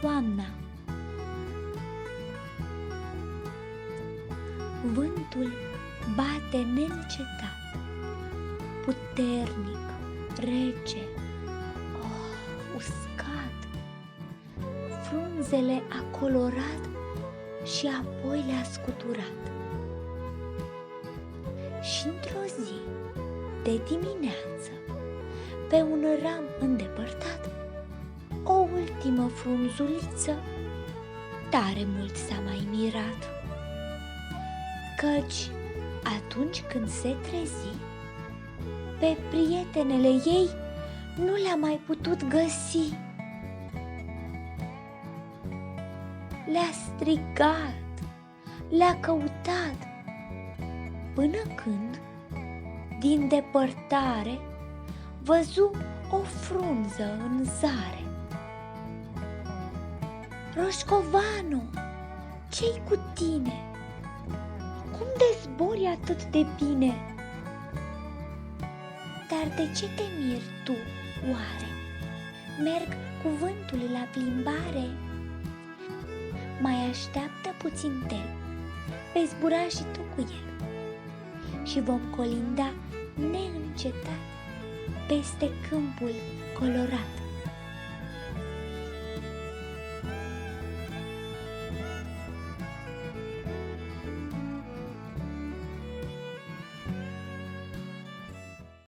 toamna. Vântul bate neîncetat, puternic, rece, uscat. Frunzele a colorat și apoi le-a scuturat. Și într-o zi de dimineață, pe un ram îndepărtat, o ultimă frunzuliță tare mult s-a mai mirat, căci atunci când se trezi, pe prietenele ei nu le-a mai putut găsi. Le-a strigat, le-a căutat, până când, din depărtare, văzu o frunză în zare. Roșcovanu, ce-i cu tine? Cum de zbori atât de bine? Dar de ce te miri tu, oare? Merg cu vântul la plimbare. Mai așteaptă puțin tel, vei zbura și tu cu el și vom colinda neîncetat peste câmpul colorat.